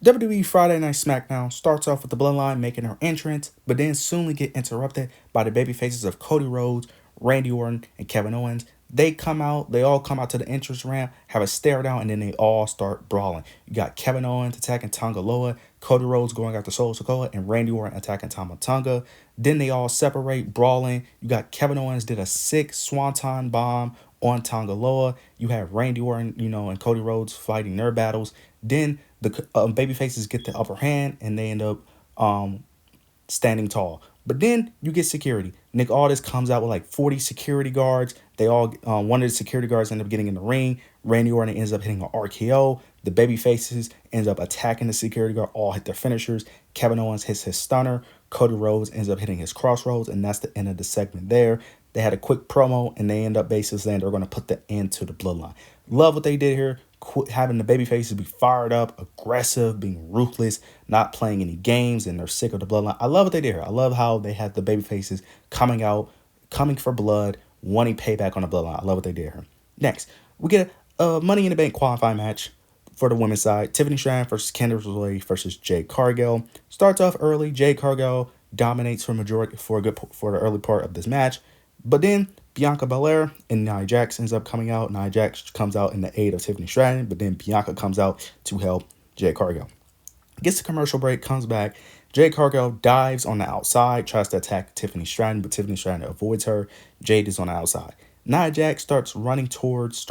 WWE Friday Night SmackDown starts off with the Bloodline making their entrance, but then soon get interrupted by the babyfaces of Cody Rhodes, Randy Orton, and Kevin Owens. They all come out to the entrance ramp, have a stare down, and then they all start brawling. You got Kevin Owens attacking Tonga Loa, Cody Rhodes going after Solo Sikoa, and Randy Orton attacking Tama Tonga. Then they all separate, brawling. You got Kevin Owens did a sick swanton bomb on Tonga Loa. You have Randy Orton, and Cody Rhodes fighting their battles. Then the baby faces get the upper hand and they end up standing tall. But then you get security. Nick Aldis comes out with like 40 security guards. They all one of the security guards end up getting in the ring. Randy Orton ends up hitting an RKO. The baby faces ends up attacking the security guard. All hit their finishers. Kevin Owens hits his stunner. Cody Rhodes ends up hitting his crossroads, and that's the end of the segment there. They had a quick promo, and they end up basically saying they're going to put the end to the bloodline. Love what they did here. Having the baby faces be fired up, aggressive, being ruthless, not playing any games, and they're sick of the bloodline. I love what they did here. I love how they had the baby faces coming out, coming for blood, wanting payback on the bloodline. I love what they did here. Next, we get a Money in the Bank qualifying match for the women's side. Tiffany Stratton versus Candice LeRae versus Jade Cargill. Starts off early. Jade Cargill dominates for the early part of this match, but then Bianca Belair and Nia Jax ends up coming out. Nia Jax comes out in the aid of Tiffany Stratton, but then Bianca comes out to help Jade Cargill. Gets a commercial break, comes back. Jade Cargill dives on the outside, tries to attack Tiffany Stratton, but Tiffany Stratton avoids her. Jade is on the outside. Nia Jax starts walking towards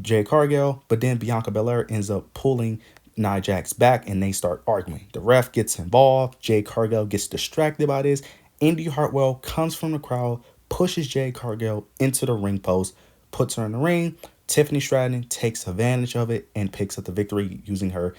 Jade Cargill, but then Bianca Belair ends up pulling Nia Jax back and they start arguing. The ref gets involved. Jade Cargill gets distracted by this. Indy Hartwell comes from the crowd, pushes Jade Cargill into the ring post, puts her in the ring. Tiffany Stratton takes advantage of it and picks up the victory using her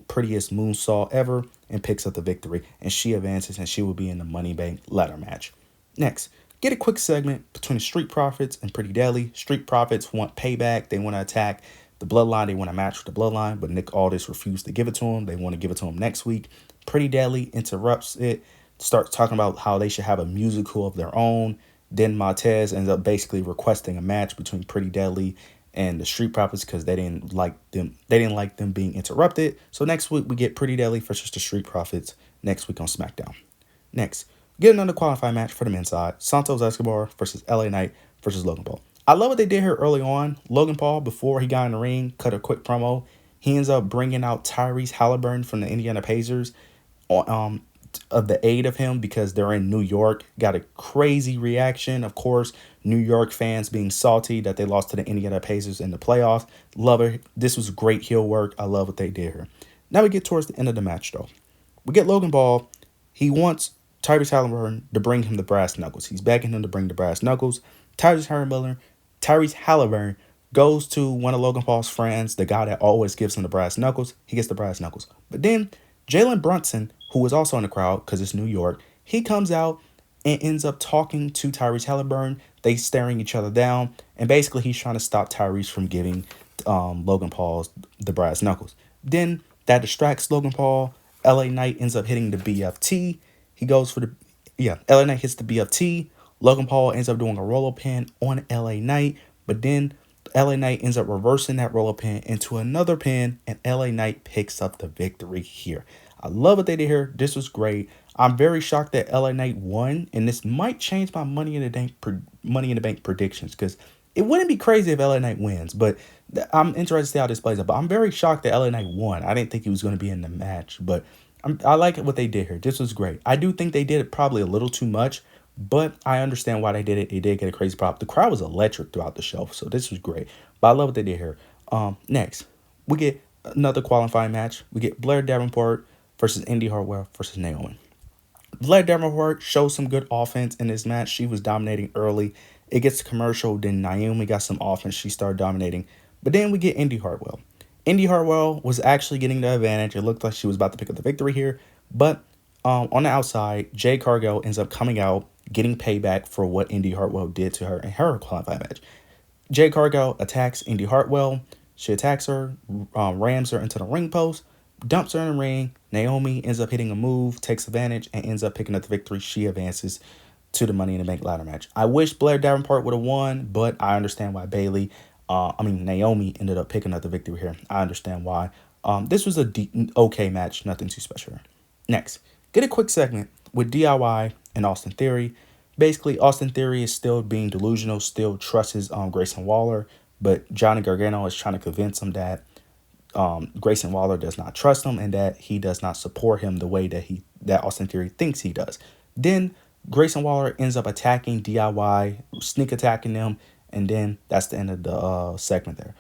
prettiest moonsault ever and picks up the victory. And she advances and she will be in the Money Bank ladder match. Next, get a quick segment between the Street Profits and Pretty Deadly. Street Profits want payback. They want to attack the Bloodline. They want to match with the Bloodline, but Nick Aldis refused to give it to him. They want to give it to him next week. Pretty Deadly interrupts it, starts talking about how they should have a musical of their own. Then Montez ends up basically requesting a match between Pretty Deadly and the Street Profits because they didn't like them. They didn't like them being interrupted. So next week we get Pretty Deadly versus the Street Profits next week on SmackDown. Next, get another qualifying match for the men's side. Santos Escobar versus LA Knight versus Logan Paul. I love what they did here early on. Logan Paul, before he got in the ring, cut a quick promo. He ends up bringing out Tyrese Halliburton from the Indiana Pacers of the aid of him because they're in New York. Got a crazy reaction. Of course, New York fans being salty that they lost to the Indiana Pacers in the playoffs. Love it. This was great heel work. I love what they did here. Now we get towards the end of the match, though. We get Logan Paul. He wants Tyrese Halliburton to bring him the brass knuckles. He's begging him to bring the brass knuckles. Tyrese Halliburton goes to one of Logan Paul's friends, the guy that always gives him the brass knuckles. He gets the brass knuckles. But then Jalen Brunson, who was also in the crowd because it's New York, he comes out and ends up talking to Tyrese Halliburton. They staring each other down. And basically he's trying to stop Tyrese from giving Logan Paul the brass knuckles. Then that distracts Logan Paul. LA Knight ends up hitting the BFT. He goes for LA Knight hits the BFT. Logan Paul ends up doing a roll-up pin on LA Knight, but then LA Knight ends up reversing that roll-up pin into another pin, and LA Knight picks up the victory here. I love what they did here. This was great. I'm very shocked that LA Knight won, and this might change my Money in the Bank predictions because it wouldn't be crazy if LA Knight wins, but I'm interested to see how this plays out. But I'm very shocked that LA Knight won. I didn't think he was going to be in the match, but I like what they did here. This was great. I do think they did it probably a little too much, but I understand why they did it. They did get a crazy pop. The crowd was electric throughout the show, so this was great. But I love what they did here. Next, we get another qualifying match. We get Blair Davenport versus Indy Hartwell versus Naomi. Blair Davenport shows some good offense in this match. She was dominating early. It gets commercial. Then Naomi got some offense. She started dominating. But then we get Indy Hartwell. Indy Hartwell was actually getting the advantage. It looked like she was about to pick up the victory here. But on the outside, Jade Cargill ends up coming out, getting payback for what Indy Hartwell did to her in her qualifying match. Jade Cargill attacks Indy Hartwell. She attacks her, rams her into the ring post, dumps her in the ring. Naomi ends up hitting a move, takes advantage, and ends up picking up the victory. She advances to the Money in the Bank ladder match. I wish Blair Davenport would have won, but I understand why Naomi ended up picking up the victory here. I understand why. This was a okay match, nothing too special. Next, get a quick segment with DIY and Austin Theory. Basically, Austin Theory is still being delusional, still trusts Grayson Waller, but Johnny Gargano is trying to convince him that Grayson Waller does not trust him and that he does not support him the way that Austin Theory thinks he does. Then Grayson Waller ends up attacking DIY, sneak attacking them, and then that's the end of the segment there.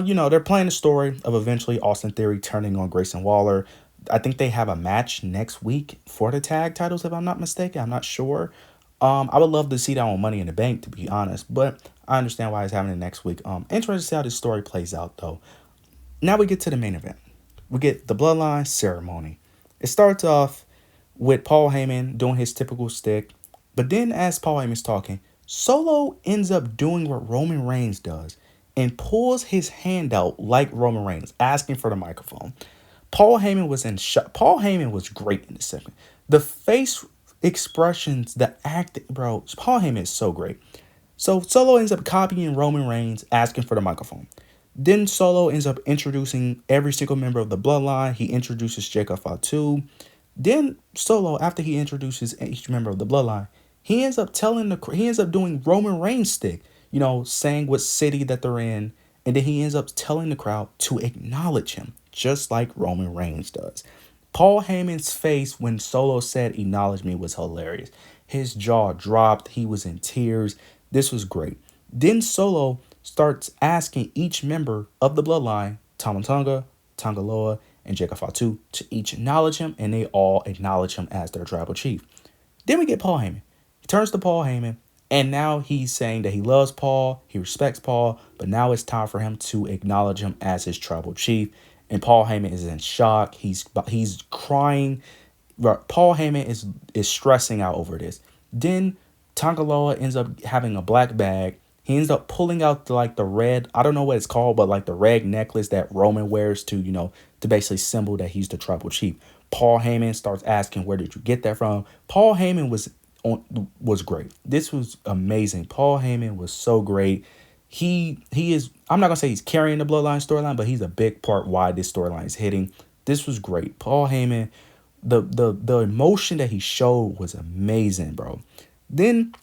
They're playing the story of eventually Austin Theory turning on Grayson Waller. I think they have a match next week for the tag titles, if I'm not mistaken. I'm not sure. I would love to see that on Money in the Bank, to be honest, but I understand why it's happening next week. Interested to see how this story plays out, though. Now we get to the main event. We get the Bloodline Ceremony. It starts off with Paul Heyman doing his typical stick, but then as Paul Heyman's talking, Solo ends up doing what Roman Reigns does and pulls his hand out like Roman Reigns, asking for the microphone. Paul Heyman was in shock. Paul Heyman was great in this segment. The face expressions, the acting, bro. Paul Heyman is so great. So Solo ends up copying Roman Reigns, asking for the microphone. Then Solo ends up introducing every single member of the Bloodline. He introduces Jacob Fatu. Then Solo, after he introduces each member of the Bloodline, he ends up doing Roman Reigns stick, saying what city that they're in, and then he ends up telling the crowd to acknowledge him, just like Roman Reigns does. Paul Heyman's face when Solo said acknowledge me was hilarious. His jaw dropped. He was in tears. This was great. Then Solo starts asking each member of the Bloodline, Tama Tonga, Tangaloa, and Jacob Fatu, to each acknowledge him, and they all acknowledge him as their tribal chief. Then we get Paul Heyman. He turns to Paul Heyman, and now he's saying that he loves Paul, he respects Paul, but now it's time for him to acknowledge him as his tribal chief. And Paul Heyman is in shock. He's crying. Paul Heyman is stressing out over this. Then Tangaloa ends up having a black bag. He ends up pulling out the red, I don't know what it's called, but like the red necklace that Roman wears to basically symbol that he's the tribal chief. Paul Heyman starts asking, where did you get that from? Paul Heyman was great. This was amazing. Paul Heyman was so great. He is, I'm not going to say he's carrying the Bloodline storyline, but he's a big part why this storyline is hitting. This was great. Paul Heyman, the emotion that he showed was amazing, bro. Then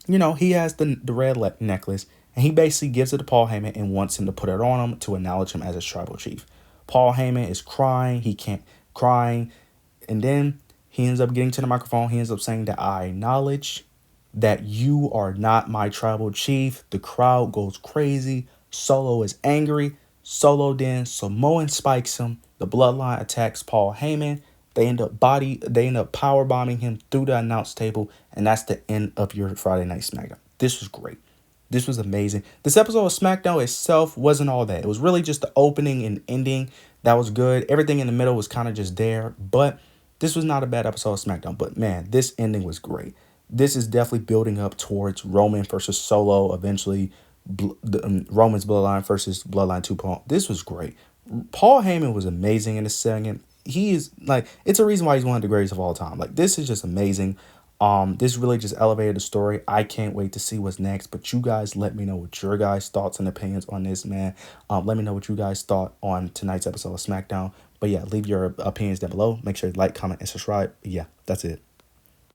he has the red necklace, and he basically gives it to Paul Heyman and wants him to put it on him to acknowledge him as his tribal chief. Paul Heyman is crying. He can't crying. And then he ends up getting to the microphone. He ends up saying that I acknowledge that you are not my tribal chief. The crowd goes crazy. Solo is angry. Solo then Samoan spikes him. The Bloodline attacks Paul Heyman. They end up power bombing him through the announce table, and that's the end of your Friday Night SmackDown. This was great. This was amazing. This episode of SmackDown itself wasn't all that. It was really just the opening and ending that was good. Everything in the middle was kind of just there, but this was not a bad episode of SmackDown. But man, this ending was great. This is definitely building up towards Roman versus Solo, eventually Roman's Bloodline versus Bloodline 2.0. This was great. Paul Heyman was amazing in this segment. He is it's a reason why he's one of the greatest of all time. This is just amazing. This really just elevated the story. I can't wait to see what's next. But you guys, let me know what your guys' thoughts and opinions on this, man. Let me know what you guys thought on tonight's episode of SmackDown. But yeah, leave your opinions down below. Make sure you like, comment, and subscribe. Yeah, that's it.